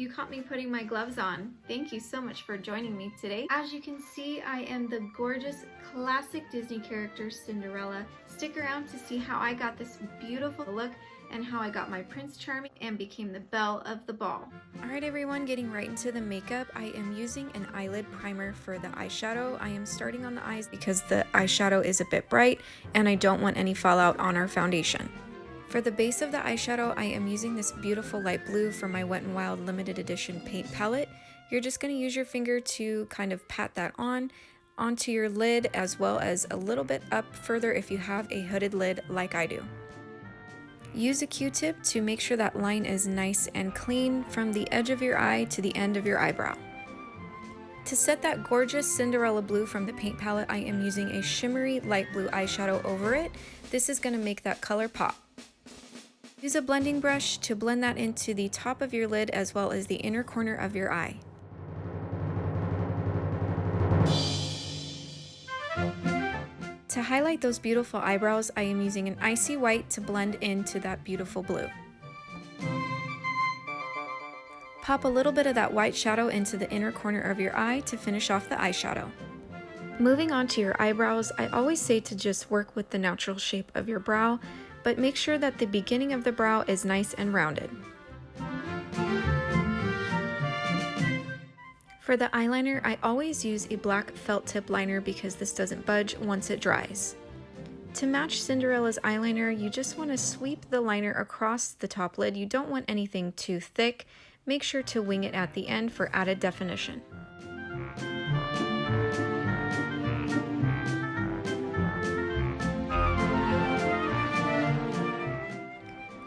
You caught me putting my gloves on. Thank you so much for joining me today. As you can see, I am the gorgeous classic Disney character Cinderella. Stick around to see how I got this beautiful look and how I got my Prince Charming and became the belle of the ball. Alright everyone, getting right into the makeup. I am using an eyelid primer for the eyeshadow. I am starting on the eyes because the eyeshadow is a bit bright and I don't want any fallout on our foundation. For the base of the eyeshadow, I am using this beautiful light blue from my Wet n Wild limited edition paint palette. You're just going to use your finger to kind of pat that onto your lid, as well as a little bit up further if you have a hooded lid like I do. Use a Q-tip to make sure that line is nice and clean from the edge of your eye to the end of your eyebrow. To set that gorgeous Cinderella blue from the paint palette, I am using a shimmery light blue eyeshadow over it. This is going to make that color pop. Use a blending brush to blend that into the top of your lid as well as the inner corner of your eye. To highlight those beautiful eyebrows, I am using an icy white to blend into that beautiful blue. Pop a little bit of that white shadow into the inner corner of your eye to finish off the eyeshadow. Moving on to your eyebrows, I always say to just work with the natural shape of your brow, but make sure that the beginning of the brow is nice and rounded. For the eyeliner, I always use a black felt tip liner because this doesn't budge once it dries. To match Cinderella's eyeliner, you just want to sweep the liner across the top lid. You don't want anything too thick. Make sure to wing it at the end for added definition.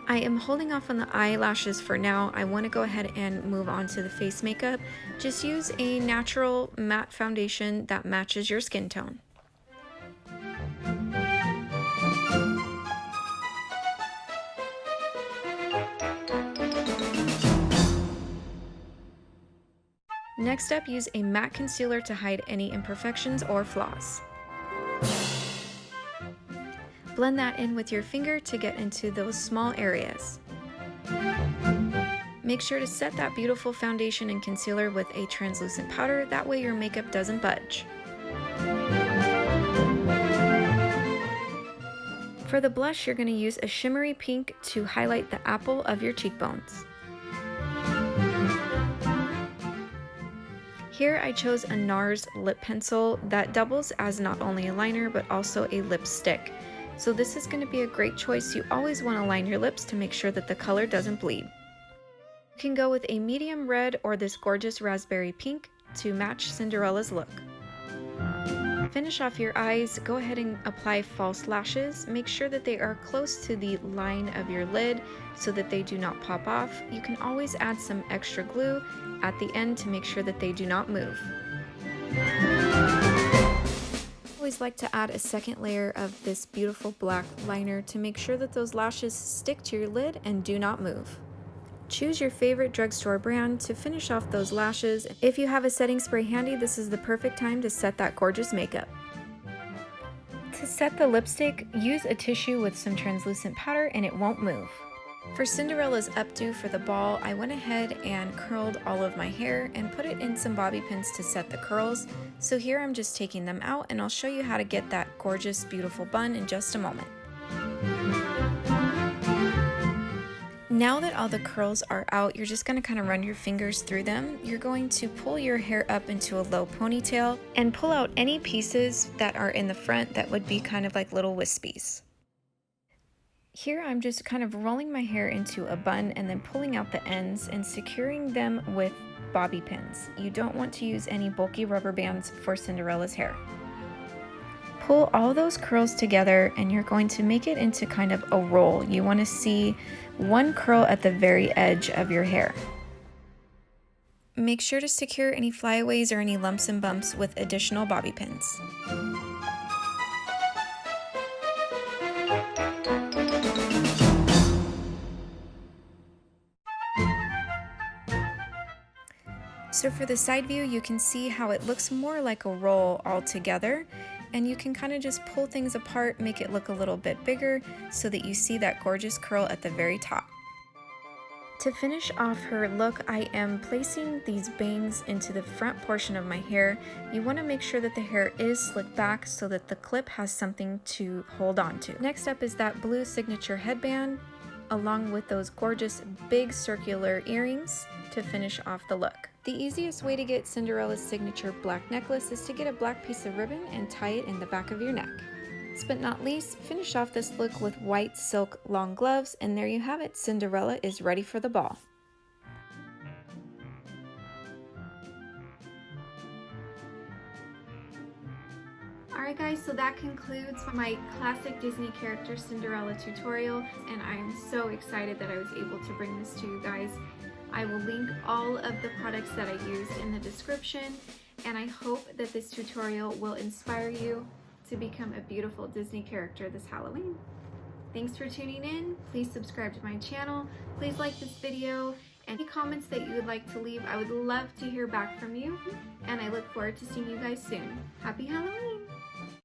I am holding off on the eyelashes for now. I want to go ahead and move on to the face makeup. Just use a natural matte foundation that matches your skin tone. Next up, use a matte concealer to hide any imperfections or flaws. Blend that in with your finger to get into those small areas. Make sure to set that beautiful foundation and concealer with a translucent powder, that way your makeup doesn't budge. For the blush, you're going to use a shimmery pink to highlight the apple of your cheekbones. Here I chose a NARS lip pencil that doubles as not only a liner but also a lipstick. So this is going to be a great choice. You always want to line your lips to make sure that the color doesn't bleed. You can go with a medium red or this gorgeous raspberry pink to match Cinderella's look. Finish off your eyes, go ahead and apply false lashes. Make sure that they are close to the line of your lid so that they do not pop off. You can always add some extra glue at the end to make sure that they do not move. I always like to add a second layer of this beautiful black liner to make sure that those lashes stick to your lid and do not move. Choose your favorite drugstore brand to finish off those lashes. If you have a setting spray handy, this is the perfect time to set that gorgeous makeup. To set the lipstick, use a tissue with some translucent powder and it won't move. For Cinderella's updo for the ball, I went ahead and curled all of my hair and put it in some bobby pins to set the curls. So here I'm just taking them out and I'll show you how to get that gorgeous, beautiful bun in just a moment. Now that all the curls are out, you're just going to kind of run your fingers through them. You're going to pull your hair up into a low ponytail and pull out any pieces that are in the front that would be kind of like little wispies. Here I'm just kind of rolling my hair into a bun and then pulling out the ends and securing them with bobby pins. You don't want to use any bulky rubber bands for Cinderella's hair. Pull all those curls together and you're going to make it into kind of a roll. You want to see one curl at the very edge of your hair. Make sure to secure any flyaways or any lumps and bumps with additional bobby pins. So for the side view, you can see how it looks more like a roll all together, and you can kind of just pull things apart, make it look a little bit bigger so that you see that gorgeous curl at the very top. To finish off her look, I am placing these bangs into the front portion of my hair. You want to make sure that the hair is slicked back so that the clip has something to hold on to. Next up is that blue signature headband, along with those gorgeous big circular earrings to finish off the look. The easiest way to get Cinderella's signature black necklace is to get a black piece of ribbon and tie it in the back of your neck. Last but not least, finish off this look with white silk long gloves, and there you have it. Cinderella is ready for the ball. Alright guys, so that concludes my classic Disney character Cinderella tutorial, and I'm so excited that I was able to bring this to you guys. I will link all of the products that I used in the description, and I hope that this tutorial will inspire you to become a beautiful Disney character this Halloween. Thanks for tuning in. Please subscribe to my channel. Please like this video. Any comments that you would like to leave, I would love to hear back from you. And I look forward to seeing you guys soon. Happy Halloween!